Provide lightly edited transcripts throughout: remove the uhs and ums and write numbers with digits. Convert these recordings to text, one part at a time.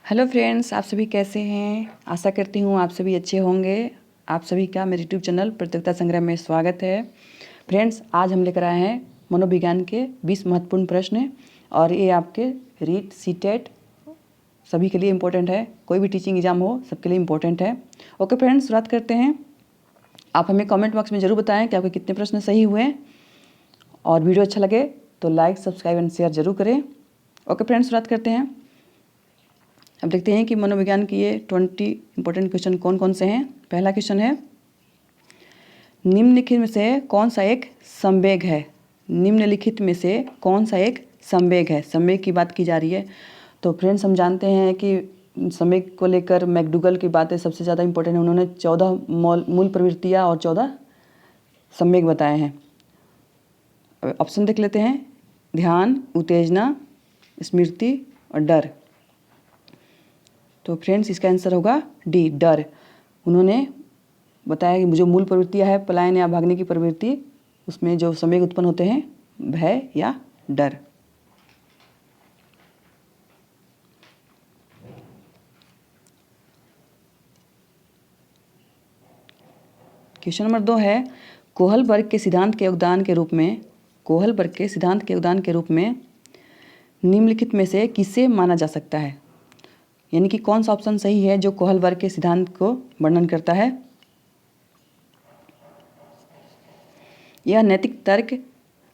Hello friends, आप सभी कैसे हैं। आशा करती हूँ आप सभी अच्छे होंगे। आप सभी का मेरे यूट्यूब चैनल प्रतियोगिता संग्रह में स्वागत है। फ्रेंड्स, आज हम लेकर आए हैं मनोविज्ञान के 20 महत्वपूर्ण प्रश्न और ये आपके रीट सीटेट सभी के लिए इम्पोर्टेंट है। कोई भी टीचिंग एग्जाम हो सबके लिए इम्पोर्टेंट है। ओके फ्रेंड्स, शुरुआत करते हैं। आप हमें कॉमेंट बॉक्स में ज़रूर बताएँ कि आपके कितने प्रश्न सही हुए और वीडियो अच्छा लगे तो लाइक, सब्सक्राइब एंड शेयर जरूर करें। ओके फ्रेंड्स, शुरुआत करते हैं। अब देखते हैं कि मनोविज्ञान की ये 20 इंपॉर्टेंट क्वेश्चन कौन कौन से हैं। पहला क्वेश्चन है, निम्नलिखित में से कौन सा एक संवेग है। निम्नलिखित में से कौन सा एक संवेग है। संवेग की बात की जा रही है। तो फ्रेंड्स, हम जानते हैं कि संवेग को लेकर मैकडूगल की बातें सबसे ज़्यादा इंपॉर्टेंट है। उन्होंने 14 मूल प्रवृत्तियाँ और 14 संवेग बताए हैं। ऑप्शन देख लेते हैं। ध्यान, उत्तेजना, स्मृति और डर। तो फ्रेंड्स, इसका आंसर होगा डी, डर। उन्होंने बताया कि जो मूल प्रवृत्तियाँ है, पलायन या भागने की प्रवृत्ति, उसमें जो संवेग उत्पन्न होते हैं भय या डर। क्वेश्चन नंबर 2 है, कोहलबर्ग के सिद्धांत के योगदान के रूप में निम्नलिखित में से किसे माना जा सकता है। यानी कि कौन सा ऑप्शन सही है जो कोहलबर्ग के सिद्धांत को वर्णन करता है। यह नैतिक तर्क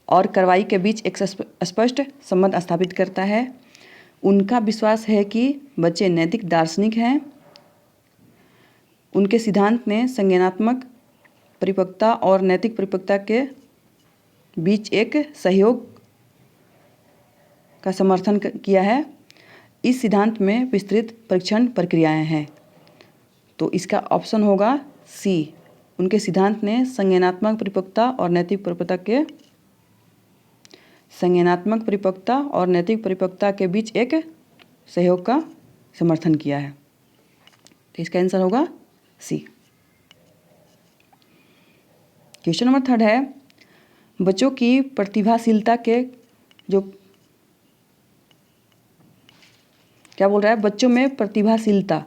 और कार्रवाई के बीच एक स्पष्ट संबंध स्थापित करता है। उनका विश्वास है कि बच्चे नैतिक दार्शनिक हैं। उनके सिद्धांत ने संज्ञानात्मक परिपक्वता और नैतिक परिपक्वता के बीच एक सहयोग का समर्थन किया है। इस सिद्धांत में विस्तृत परीक्षण प्रक्रियाएं हैं। तो इसका ऑप्शन होगा सी। उनके सिद्धांत ने संज्ञानात्मक परिपक्वता और नैतिक परिपक्वता के बीच एक सहयोग का समर्थन किया है। तो इसका आंसर होगा सी। क्वेश्चन नंबर 3 है, बच्चों की प्रतिभाशीलता के बच्चों में प्रतिभाशीलता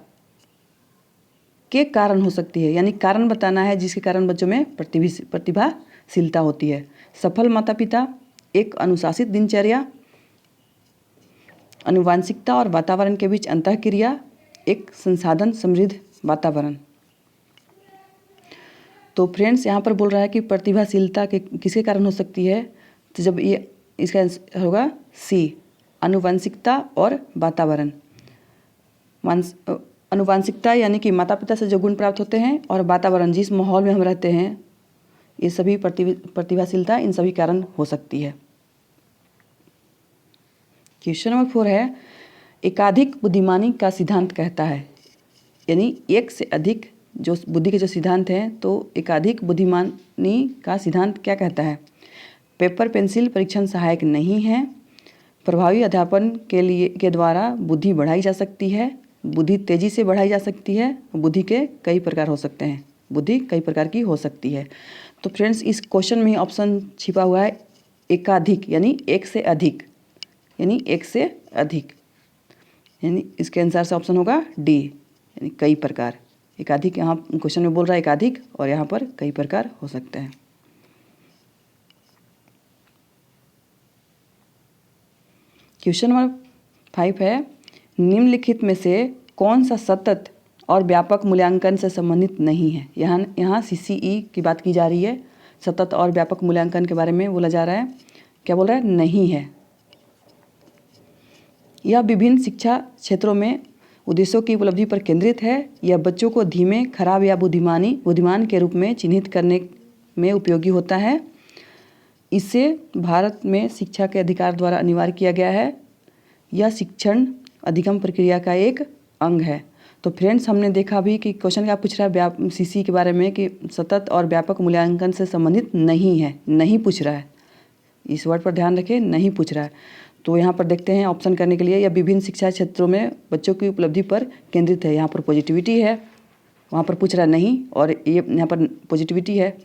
के कारण हो सकती है। यानी कारण बताना है जिसके कारण बच्चों में प्रतिभाशीलता होती है। सफल माता पिता, एक अनुशासित दिनचर्या, आनुवांशिकता और वातावरण के बीच अंतःक्रिया, एक संसाधन समृद्ध वातावरण। तो फ्रेंड्स, यहाँ पर बोल रहा है कि प्रतिभाशीलता के किसके कारण हो सकती है। तो जब ये इसका आंसर होगा सी, आनुवांशिकता और वातावरण। आनुवांशिकता यानी कि माता पिता से जो गुण प्राप्त होते हैं और वातावरण जिस माहौल में हम रहते हैं, ये सभी प्रतिभाशीलता इन सभी कारण हो सकती है। क्वेश्चन नंबर 4 है, एकाधिक बुद्धिमानी का सिद्धांत कहता है। यानी एक से अधिक जो बुद्धि के जो सिद्धांत हैं, तो एकाधिक बुद्धिमानी का सिद्धांत क्या कहता है। पेपर पेंसिल परीक्षण सहायक नहीं है। प्रभावी अध्यापन के द्वारा बुद्धि बढ़ाई जा सकती है। बुद्धि तेजी से बढ़ाई जा सकती है। बुद्धि के कई प्रकार हो सकते हैं। बुद्धि कई प्रकार की हो सकती है। तो फ्रेंड्स, इस क्वेश्चन में ऑप्शन छिपा हुआ है एकाधिक, यानी एक से अधिक, यानी इसके आंसर से ऑप्शन होगा डी, यानी कई प्रकार। एकाधिक यहाँ क्वेश्चन में बोल रहा है एकाधिक, और यहाँ पर कई प्रकार हो सकते हैं। क्वेश्चन नंबर 5 है, निम्नलिखित में से कौन सा सतत और व्यापक मूल्यांकन से संबंधित नहीं है। यहाँ CCE की बात की जा रही है। सतत और व्यापक मूल्यांकन के बारे में बोला जा रहा है। क्या बोल रहा है, नहीं है। यह विभिन्न शिक्षा क्षेत्रों में उद्देश्यों की उपलब्धि पर केंद्रित है। यह बच्चों को धीमे, खराब या बुद्धिमान के रूप में चिन्हित करने में उपयोगी होता है। इसे भारत में शिक्षा के अधिकार द्वारा अनिवार्य किया गया है। यह शिक्षण अधिगम प्रक्रिया का एक अंग है। तो फ्रेंड्स, हमने देखा भी कि क्वेश्चन क्या पूछ रहा है CC के बारे में कि सतत और व्यापक मूल्यांकन से संबंधित नहीं है, नहीं पूछ रहा है। इस वर्ड पर ध्यान रखें, नहीं पूछ रहा है। तो यहाँ पर देखते हैं ऑप्शन करने के लिए, यह विभिन्न शिक्षा क्षेत्रों में बच्चों की उपलब्धि पर केंद्रित है। यहाँ पर पॉजिटिविटी है, वहाँ पर पूछ रहा नहीं, और ये यहाँ पर पॉजिटिविटी है,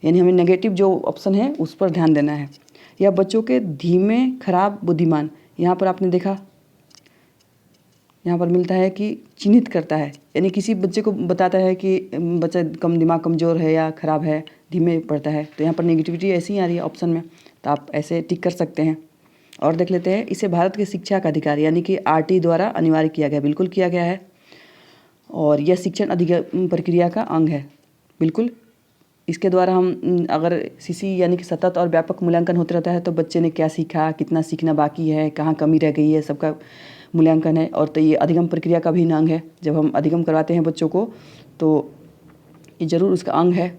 यानी हमें नेगेटिव जो ऑप्शन है उस पर ध्यान देना है। यह बच्चों के धीमे, खराब, बुद्धिमान, यहाँ पर आपने देखा यहाँ पर मिलता है कि चिन्हित करता है, यानी किसी बच्चे को बताता है कि बच्चा दिमाग कमज़ोर है या ख़राब है, धीमे पढ़ता है। तो यहाँ पर नेगेटिविटी ऐसी ही आ रही है ऑप्शन में, तो आप ऐसे टिक कर सकते हैं। और देख लेते हैं, इसे भारत के शिक्षा का अधिकार यानी कि आरटी द्वारा अनिवार्य किया गया, बिल्कुल किया गया है। और यह शिक्षण अधिकार प्रक्रिया का अंग है, बिल्कुल। इसके द्वारा हम अगर सीसी यानी कि सतत और व्यापक मूल्यांकन होते रहता है, तो बच्चे ने क्या सीखा, कितना सीखना बाकी है, कहाँ कमी रह गई है, सबका मूल्यांकन है। और तो ये अधिगम प्रक्रिया का भी अंग है। जब हम अधिगम करवाते हैं बच्चों को, तो ये ज़रूर उसका अंग है।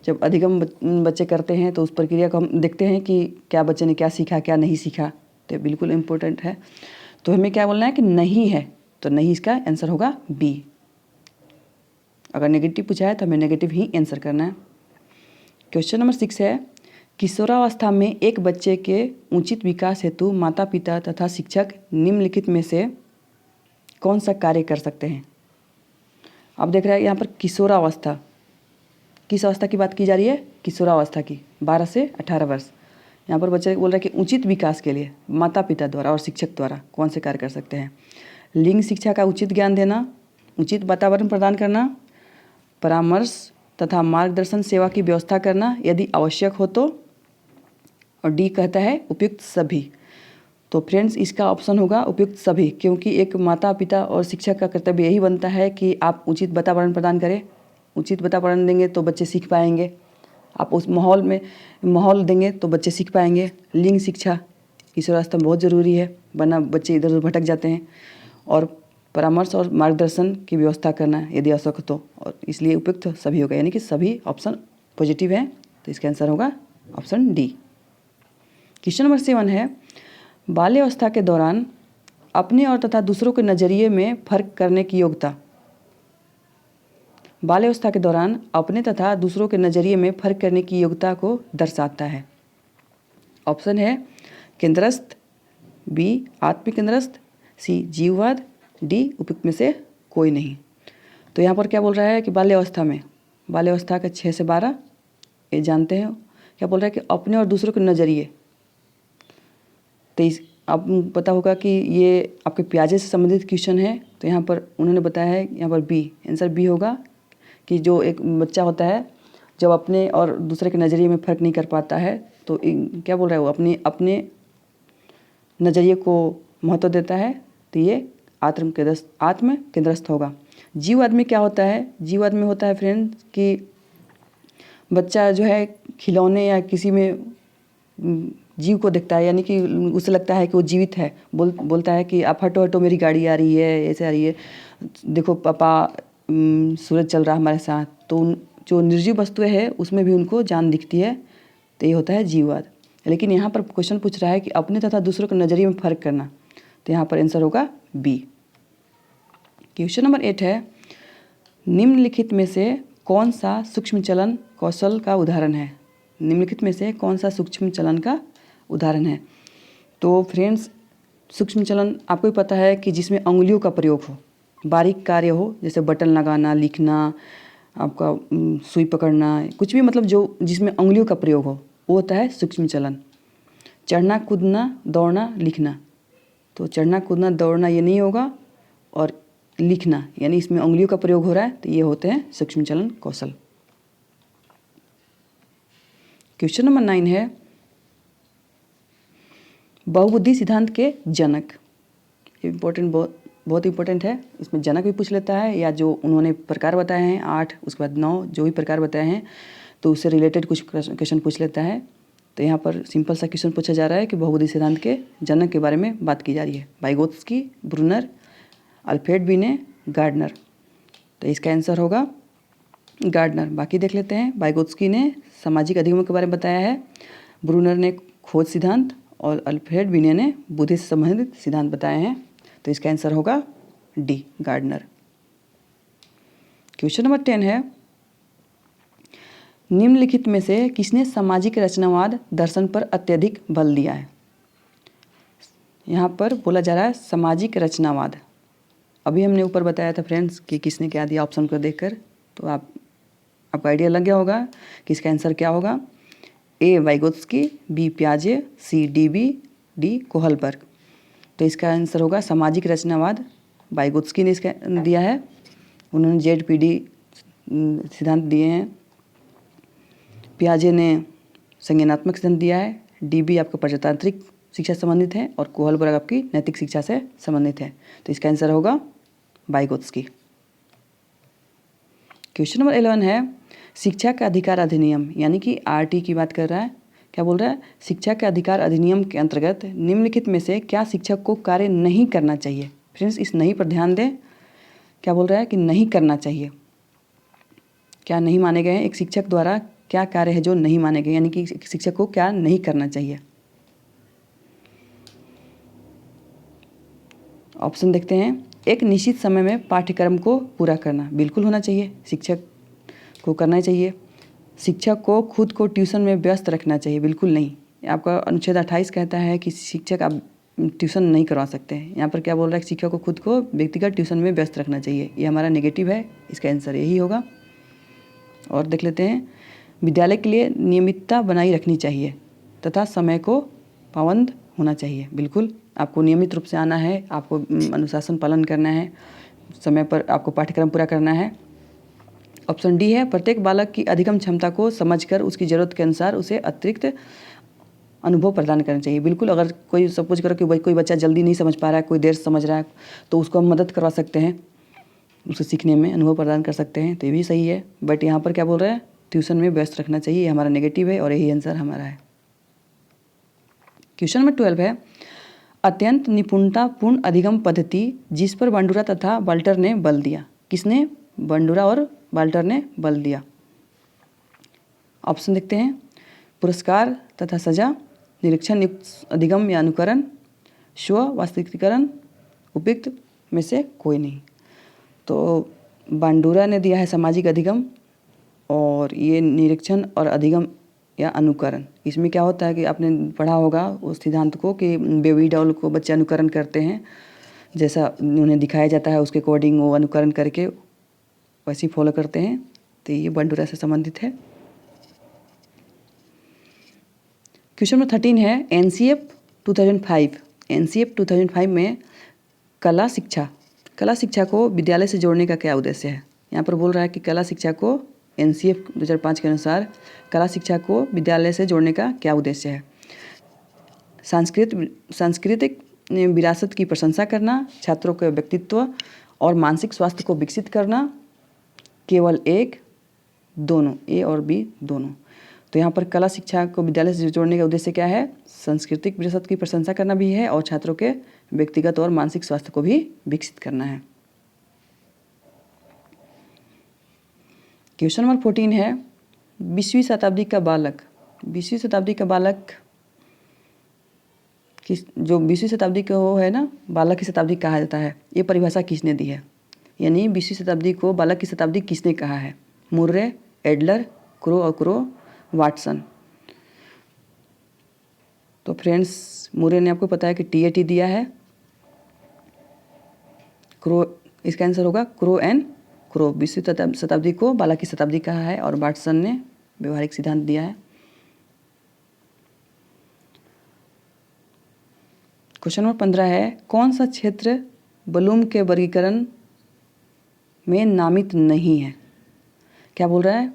जब अधिगम बच्चे करते हैं तो उस प्रक्रिया को हम देखते हैं कि क्या बच्चे ने क्या सीखा, क्या नहीं सीखा, तो बिल्कुल इम्पोर्टेंट है। तो हमें क्या बोलना है कि नहीं है, तो नहीं इसका आंसर होगा बी। अगर नेगेटिव पूछा है तो हमें नेगेटिव ही आंसर करना है। क्वेश्चन नंबर 6 है, किशोरावस्था में एक बच्चे के उचित विकास हेतु माता पिता तथा शिक्षक निम्नलिखित में से कौन सा कार्य कर सकते हैं। आप देख रहे हैं यहाँ पर किशोरावस्था, किस अवस्था की बात की जा रही है, किशोरावस्था की, 12 से 18 वर्ष। यहाँ पर बच्चे बोल रहे हैं कि उचित विकास के लिए माता पिता द्वारा और शिक्षक द्वारा कौन से कार्य कर सकते हैं। लिंग शिक्षा का उचित ज्ञान देना, उचित वातावरण प्रदान करना, परामर्श तथा मार्गदर्शन सेवा की व्यवस्था करना यदि आवश्यक हो तो, और डी कहता है उपयुक्त सभी। तो फ्रेंड्स इसका ऑप्शन होगा उपयुक्त सभी, क्योंकि एक माता पिता और शिक्षक का कर्तव्य यही बनता है कि आप उचित वातावरण प्रदान करें। उचित वातावरण देंगे तो बच्चे सीख पाएंगे, आप उस माहौल देंगे तो बच्चे सीख पाएंगे। लिंग शिक्षा किशोरावस्था में बहुत ज़रूरी है, वरना बच्चे इधर उधर भटक जाते हैं। और परामर्श और मार्गदर्शन की व्यवस्था करना यदि आवश्यक हो तो, और इसलिए उपयुक्त सभी होगा, यानी कि सभी ऑप्शन पॉजिटिव हैं। तो इसका आंसर होगा ऑप्शन डी। क्वेश्चन नंबर 7 है, बाल्यावस्था के दौरान अपने और तथा दूसरों के नज़रिए में फर्क करने की योग्यता। बाल्यावस्था के दौरान अपने तथा दूसरों के नज़रिए में फर्क करने की योग्यता को दर्शाता है। ऑप्शन है केंद्रस्थ, बी आत्मकेंद्रस्थ, सी जीववाद, डी उपयुक्त में से कोई नहीं। तो यहाँ पर क्या बोल रहा है कि बाल्यावस्था में, बाल्यावस्था का 6 से 12 ये जानते हैं, क्या बोल रहा है कि अपने और दूसरों के नज़रिए। तो आपको पता होगा कि ये आपके प्याजे से संबंधित क्वेश्चन है, तो यहाँ पर उन्होंने बताया है, यहाँ पर बी, आंसर बी होगा कि जो एक बच्चा होता है जब अपने और दूसरे के नज़रिए में फ़र्क नहीं कर पाता है, तो क्या बोल रहा है वो अपने नज़रिए को महत्व देता है, तो ये आत्मकेंद्रस्थ होगा। जीववाद में क्या होता है, जीववाद में होता है फ्रेंड्स कि बच्चा जो है खिलौने या किसी में जीव को देखता है, यानी कि उसे लगता है कि वो जीवित है, बोलता है कि आप हटो हटो मेरी गाड़ी आ रही है, ऐसे आ रही है, देखो पापा सूरज चल रहा है हमारे साथ। तो जो निर्जीव वस्तुएं है उसमें भी उनको जान दिखती है, तो ये होता है जीववाद। लेकिन यहाँ पर क्वेश्चन पूछ रहा है कि अपने तथा दूसरों के नज़रिए में फ़र्क करना, तो यहाँ पर आंसर होगा बी। क्वेश्चन नंबर 8 है, निम्नलिखित में से कौन सा सूक्ष्म चलन कौशल का उदाहरण है। निम्नलिखित में से कौन सा सूक्ष्म चलन का उदाहरण है। तो फ्रेंड्स सूक्ष्म चलन आपको ही पता है कि जिसमें उंगलियों का प्रयोग हो, बारीक कार्य हो, जैसे बटन लगाना, लिखना, आपका सुई पकड़ना, कुछ भी मतलब जो जिसमें उंगलियों का प्रयोग हो वो होता है सूक्ष्म चलन। चढ़ना कूदना दौड़ना लिखना, तो चढ़ना कूदना दौड़ना ये नहीं होगा, और लिखना यानी इसमें उंगलियों का प्रयोग हो रहा है, तो ये होते हैं सूक्ष्म चलन कौशल। क्वेश्चन नंबर 9 है, बहुबुद्धि सिद्धांत के जनक। इम्पोर्टेंट, बहुत इंपॉर्टेंट है। इसमें जनक भी पूछ लेता है, या जो उन्होंने प्रकार बताए हैं 8, उसके बाद 9 जो भी प्रकार बताए हैं, तो उससे रिलेटेड कुछ क्वेश्चन पूछ लेता है। तो यहाँ पर सिंपल सा क्वेश्चन पूछा जा रहा है कि बहुबुद्धि सिद्धांत के जनक के बारे में बात की जा रही है। वाइगोत्स्की, ब्रूनर, अल्फ्रेड बिने, गार्डनर। तो इसका आंसर होगा गार्डनर। बाकी देख लेते हैं। वाइगोत्स्की ने सामाजिक अधिगमों के बारे में बताया है, ब्रूनर ने खोज सिद्धांत, और अल्फ्रेड बिने ने बुद्धि से संबंधित सिद्धांत बताए हैं। तो इसका आंसर होगा डी, गार्डनर। क्वेश्चन नंबर 10 है, निम्नलिखित में से किसने सामाजिक रचनावाद दर्शन पर अत्यधिक बल दिया है। यहाँ पर बोला जा रहा है सामाजिक रचनावाद। अभी हमने ऊपर बताया था फ्रेंड्स कि किसने क्या दिया ऑप्शन को देखकर, तो आपको आइडिया लग गया होगा कि इसका आंसर क्या होगा। ए वाइगोत्स्की, बी प्याजे, सी डीबी, डी कोहलबर्ग। तो इसका आंसर होगा सामाजिक रचनावाद वाइगोत्स्की ने इसका दिया है, उन्होंने ZPD सिद्धांत दिए हैं। पियाजे ने संज्ञानात्मक सिद्धांत दिया है। DB आपका प्रजातांत्रिक शिक्षा से संबंधित है और कोहलबर्ग आपकी नैतिक शिक्षा से संबंधित है। तो इसका आंसर होगा वाइगोत्स्की। क्वेश्चन नंबर 11 है शिक्षा का अधिकार अधिनियम यानी कि RT की बात कर रहा है। क्या बोल रहा है? शिक्षा के अधिकार अधिनियम के अंतर्गत निम्नलिखित में से क्या शिक्षक को कार्य नहीं करना चाहिए। फ्रेंड्स इस नहीं पर ध्यान दें। क्या बोल रहा है कि नहीं करना चाहिए, क्या नहीं माने गए हैं। एक शिक्षक द्वारा क्या कार्य है जो नहीं माने गए, यानी कि शिक्षक को क्या नहीं करना चाहिए। ऑप्शन देखते हैं। एक निश्चित समय में पाठ्यक्रम को पूरा करना, बिल्कुल होना चाहिए, शिक्षक को करना चाहिए। शिक्षक को खुद को ट्यूशन में व्यस्त रखना चाहिए, बिल्कुल नहीं। आपका अनुच्छेद 28 कहता है कि शिक्षक आप ट्यूशन नहीं करवा सकते हैं। यहाँ पर क्या बोल रहा है, शिक्षक को खुद को व्यक्तिगत ट्यूशन में व्यस्त रखना चाहिए। ये हमारा नेगेटिव है, इसका आंसर यही होगा। और देख लेते हैं। विद्यालय के लिए नियमितता बनाई रखनी चाहिए तथा समय को पाबंद होना चाहिए, बिल्कुल आपको नियमित रूप से आना है, आपको अनुशासन पालन करना है, समय पर आपको पाठ्यक्रम पूरा करना है। ऑप्शन डी है प्रत्येक बालक की अधिगम क्षमता को समझकर उसकी ज़रूरत के अनुसार उसे अतिरिक्त अनुभव प्रदान करना चाहिए, बिल्कुल। अगर कोई सपोज करो कि कोई बच्चा जल्दी नहीं समझ पा रहा है, कोई देर से समझ रहा है, तो उसको हम मदद करवा सकते हैं, उसे सीखने में अनुभव प्रदान कर सकते हैं, तो ये भी सही है। बट यहाँ पर क्या बोल रहे हैं, ट्यूशन में व्यस्त रखना चाहिए, ये हमारा नेगेटिव है और यही आंसर हमारा है। क्वेश्चन नंबर 12 है अत्यंत निपुणतापूर्ण अधिगम पद्धति जिस पर बंडूरा तथा वाल्टर ने बल दिया। किसने? बंडूरा और वाल्टर ने बल दिया। ऑप्शन देखते हैं। पुरस्कार तथा सजा, निरीक्षण युक्त अधिगम या अनुकरण, स्व वास्तविकीकरण, उपयुक्त में से कोई नहीं। तो बंडूरा ने दिया है सामाजिक अधिगम और ये निरीक्षण और अधिगम या अनुकरण। इसमें क्या होता है कि आपने पढ़ा होगा उस सिद्धांत को कि बेबी डॉल को बच्चे अनुकरण करते हैं, जैसा उन्हें दिखाया जाता है उसके अकॉर्डिंग वो अनुकरण करके वैसे ही फॉलो करते हैं। तो ये बंडूरा से संबंधित है। क्वेश्चन नंबर 13 है NCF 2005 में कला शिक्षा को विद्यालय से जोड़ने का क्या उद्देश्य है। यहाँ पर बोल रहा है कि कला शिक्षा को NCF 2005 के अनुसार कला शिक्षा को विद्यालय से जोड़ने का क्या उद्देश्य है। सांस्कृतिक विरासत की प्रशंसा करना, छात्रों के व्यक्तित्व और मानसिक स्वास्थ्य को विकसित करना, केवल एक, दोनों, A और B दोनों। तो यहाँ पर कला शिक्षा को विद्यालय से जोड़ने का उद्देश्य क्या है, सांस्कृतिक विरासत की प्रशंसा करना भी है और छात्रों के व्यक्तिगत और मानसिक स्वास्थ्य को भी विकसित करना है। क्वेश्चन नंबर 14 है 20वीं शताब्दी का बालक। 20वीं शताब्दी का बालक किस, जो 20वीं शताब्दी का वो है ना, बालक की शताब्दी कहा जाता है, ये परिभाषा किसने दी है, यानी 20वीं शताब्दी को बालक की शताब्दी किसने कहा है। Murray, Adler, crow, Watson. तो फ्रेंड्स मुर्रे ने आपको पता है कि TAT दिया है, क्रो इसका आंसर होगा क्रो। 20वीं शताब्दी को बालक की शताब्दी कहा है और वाटसन ने व्यवहारिक सिद्धांत दिया है। क्वेश्चन नंबर 15 है कौन सा क्षेत्र ब्लूम के वर्गीकरण में नामित नहीं है। क्या बोल रहा है,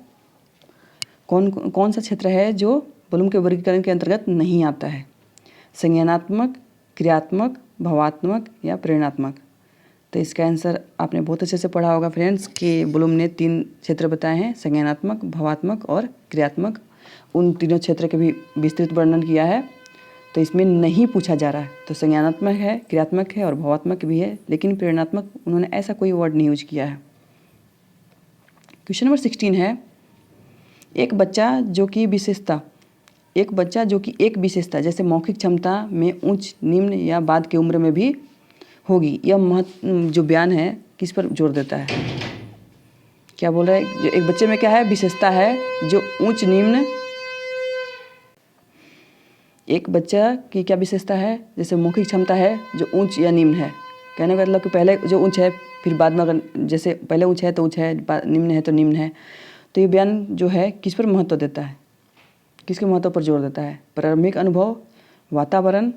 कौन सा क्षेत्र है जो ब्लूम के वर्गीकरण के अंतर्गत नहीं आता है। संज्ञानात्मक, क्रियात्मक, भावात्मक या प्रेरणात्मक। तो इसका आंसर आपने बहुत अच्छे से पढ़ा होगा फ्रेंड्स कि ब्लूम ने 3 क्षेत्र बताए हैं, संज्ञानात्मक, भावात्मक और क्रियात्मक। उन तीनों क्षेत्र के भी विस्तृत वर्णन किया है, तो इसमें नहीं पूछा जा रहा है। तो संज्ञानात्मक है, क्रियात्मक है और भावात्मक भी है, लेकिन प्रेरणात्मक उन्होंने ऐसा कोई वर्ड नहीं यूज किया है। क्वेश्चन नंबर 16 है एक बच्चा जो कि एक विशेषता जैसे मौखिक क्षमता में उच्च, निम्न या बाद की उम्र में भी होगी, यह जो बयान है किस पर जोर देता है। क्या बोल रहा है, जो एक बच्चे में क्या है, विशेषता है जो उच्च, निम्न। एक बच्चा की क्या विशेषता है, जैसे मौखिक क्षमता है जो उच्च या निम्न है। कहने का मतलब कि पहले जो उच्च है फिर बाद में अगर जैसे पहले उच्च है तो उच्च है, निम्न है तो निम्न है। तो ये बयान जो है किस पर महत्व देता है, किसके महत्व पर जोर देता है। प्रारंभिक अनुभव, वातावरण,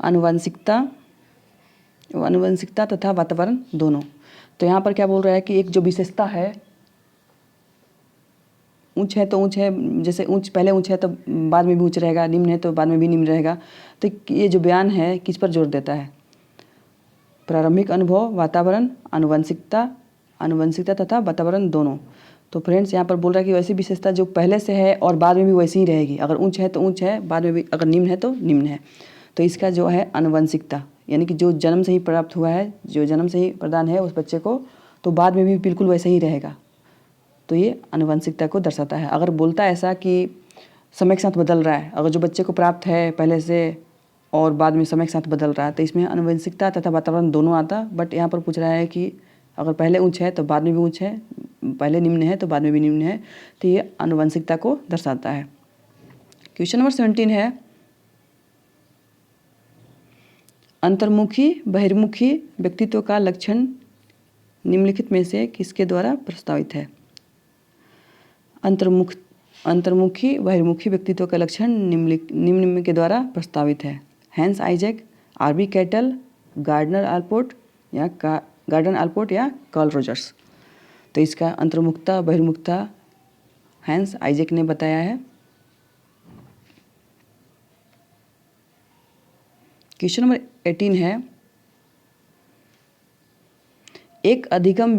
आनुवंशिकता तथा वातावरण दोनों। तो यहाँ पर क्या बोल रहा है कि एक जो विशेषता है, ऊंच है तो ऊंच है, जैसे ऊंच पहले ऊंच है तो बाद में भी ऊंच रहेगा, निम्न है तो बाद में भी निम्न रहेगा। तो ये जो बयान है किस पर जोर देता है? प्रारंभिक अनुभव, वातावरण, आनुवंशिकता तथा वातावरण दोनों। तो फ्रेंड्स यहाँ पर बोल रहा है कि वैसी विशेषता जो पहले से है और बाद में भी वैसी ही रहेगी। अगर ऊंच है तो ऊंच है, बाद में भी अगर निम्न है तो निम्न है। तो इसका जो है आनुवंशिकता, यानी कि जो जन्म से ही प्राप्त हुआ है, जो जन्म से ही प्रदान है उस बच्चे को, तो बाद में भी बिल्कुल वैसा ही रहेगा। तो ये आनुवंशिकता को दर्शाता है। अगर बोलता है ऐसा कि समय के साथ बदल रहा है, अगर जो बच्चे को प्राप्त है पहले से और बाद में समय के साथ बदल रहा है, तो इसमें आनुवंशिकता तथा वातावरण दोनों आता। बट यहाँ पर पूछ रहा है कि अगर पहले ऊंच है तो बाद में भी ऊंच है, पहले निम्न है तो बाद में भी निम्न है, तो ये आनुवंशिकता को दर्शाता है। क्वेश्चन नंबर 17 है, अंतर्मुखी बहिर्मुखी व्यक्तित्व का लक्षण निम्नलिखित में से किसके द्वारा प्रस्तावित है? अंतर्मुखी बहिर्मुखी व्यक्तित्व का लक्षण निम्न के द्वारा प्रस्तावित है। Hans Eysenck, RB Cattell, Gordon Allport या कार्ल रोजर्स। तो इसका अंतर्मुखता बहिर्मुखता हैंस आइजैक ने बताया है। क्वेश्चन नंबर 18 है, एक अधिगम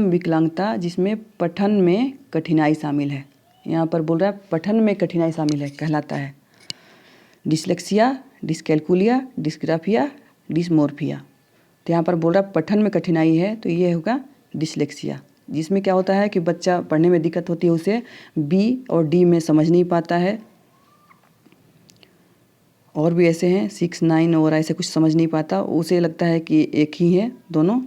विकलांगता जिसमें पठन में कठिनाई शामिल है। यहाँ पर बोल रहा है पठन में कठिनाई शामिल है, कहलाता है डिसलेक्सिया, डिसकैलकुलिया, डिस्ग्राफिया, डिसमोर्फिया। तो यहाँ पर बोल रहा है पठन में कठिनाई है, तो ये होगा डिसलेक्सिया, जिसमें क्या होता है कि बच्चा पढ़ने में दिक्कत होती है, उसे बी और डी में समझ नहीं पाता है। और भी ऐसे हैं 6, 9 और ऐसे कुछ समझ नहीं पाता, उसे लगता है कि एक ही है दोनों,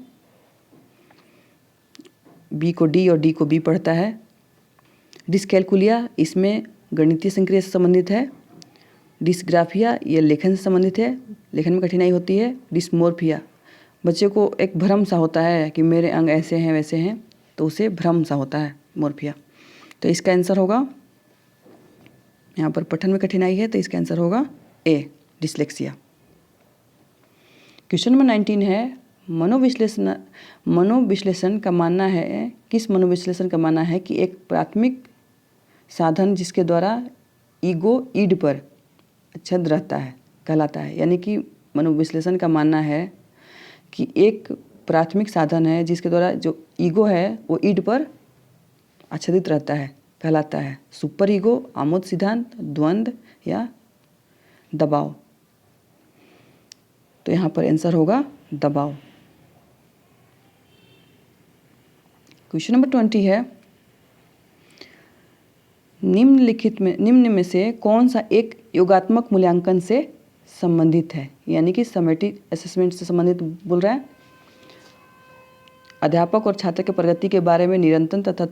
बी को डी और डी को बी पढ़ता है। डिसकैलकुलिया, इसमें गणितीय संक्रिया से संबंधित है। डिस्ग्राफिया, ये लेखन से संबंधित है, लेखन में कठिनाई होती है। डिसमोर्फिया, बच्चे को एक भ्रम सा होता है कि मेरे अंग ऐसे हैं वैसे हैं, तो उसे भ्रम सा होता है, मोर्फिया। तो इसका आंसर होगा, यहाँ पर पठन में कठिनाई है तो इसका आंसर होगा ए, डिसलेक्सिया। क्वेश्चन नंबर 19 है, मनोविश्लेषण का मानना है, किस मनोविश्लेषण का मानना है कि एक प्राथमिक साधन जिसके द्वारा ईड पर छद रहता है, कहलाता है। यानी कि मनोविश्लेषण का मानना है कि एक प्राथमिक साधन है जिसके द्वारा जो ईगो है वो ईड पर आच्छादित रहता है, कहलाता है सुपर ईगो, आमोद सिद्धांत, द्वंद्व या दबाव। तो यहाँ पर आंसर होगा दबाव। क्वेश्चन नंबर 20 है, निम्न में से कौन सा एक योगात्मक मूल्यांकन से संबंधित है? यानी कि समेटिव असेसमेंट से संबंधित बोल रहा है। अध्यापक और छात्र के प्रगति के बारे में निरंतर तथा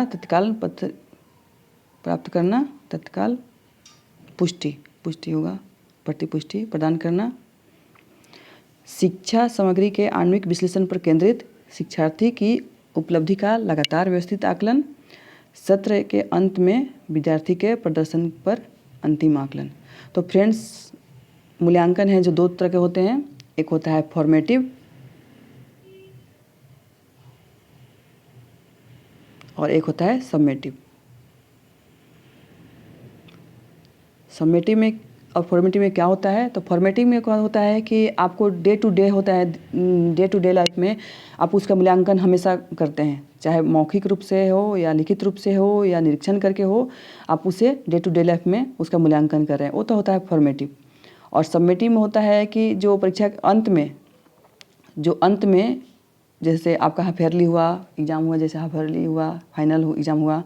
तत्काल प्राप्त करना, तत्काल पुष्टि होगा, प्रतिपुष्टि प्रदान करना। शिक्षा सामग्री के आणविक विश्लेषण पर केंद्रित, शिक्षार्थी की उपलब्धि का लगातार व्यवस्थित आकलन, सत्र के अंत में विद्यार्थी के प्रदर्शन पर अंतिम आकलन। तो फ्रेंड्स, मूल्यांकन है जो दो तरह के होते हैं, एक होता है फॉर्मेटिव और एक होता है सबमेटिव। सबमेटिव में और फॉर्मेटिव में क्या होता है? तो फॉर्मेटिव में क्या होता है कि आपको डे टू डे होता है, डे टू डे लाइफ में आप उसका मूल्यांकन हमेशा करते हैं, चाहे मौखिक रूप से हो या लिखित रूप से हो या निरीक्षण करके हो, आप उसे डे टू डे लाइफ में उसका मूल्यांकन कर रहे हैं, वो तो होता है फॉर्मेटिव। और सबमेटिव में होता है कि जो परीक्षा के अंत में जैसे आपका हाफ ईयरली हुआ एग्ज़ाम हुआ, जैसे हाफ ईयरली हुआ, फाइनल एग्ज़ाम हुआ,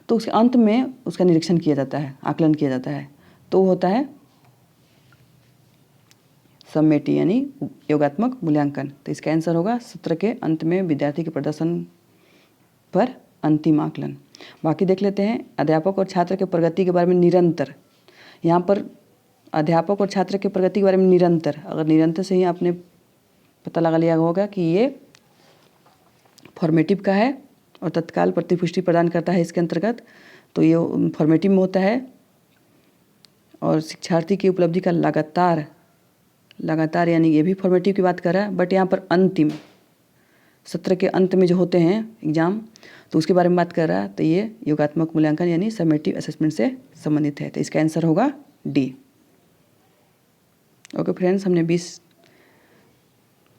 तो उसके अंत में उसका निरीक्षण किया जाता है, आकलन किया जाता है, तो होता है सबमेटिव यानी योगात्मक मूल्यांकन। तो इसका आंसर होगा सत्र के अंत में विद्यार्थी के प्रदर्शन पर अंतिम आकलन। बाकी देख लेते हैं, अध्यापक और छात्र के प्रगति के बारे में निरंतर। यहाँ पर अध्यापक और छात्र के प्रगति के बारे में निरंतर, अगर निरंतर से ही आपने पता लगा लिया होगा कि ये फॉर्मेटिव का है और तत्काल प्रतिपुष्टि प्रदान करता है इसके अंतर्गत, तो ये फॉर्मेटिव में होता है। और शिक्षार्थी की उपलब्धि का लगातार यानी ये भी फॉर्मेटिव की बात कर रहा है, बट यहाँ पर अंतिम सत्र के अंत में जो होते हैं एग्ज़ाम, तो उसके बारे में बात कर रहा है। तो ये योगात्मक मूल्यांकन यानी समेटिव असेसमेंट से संबंधित है। तो इसका आंसर होगा डी। ओके फ्रेंड्स, हमने 20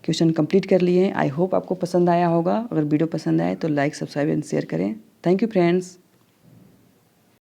क्वेश्चन कंप्लीट कर लिए हैं। आई होप आपको पसंद आया होगा। अगर वीडियो पसंद आए तो लाइक, सब्सक्राइब एंड शेयर करें। Thank you friends.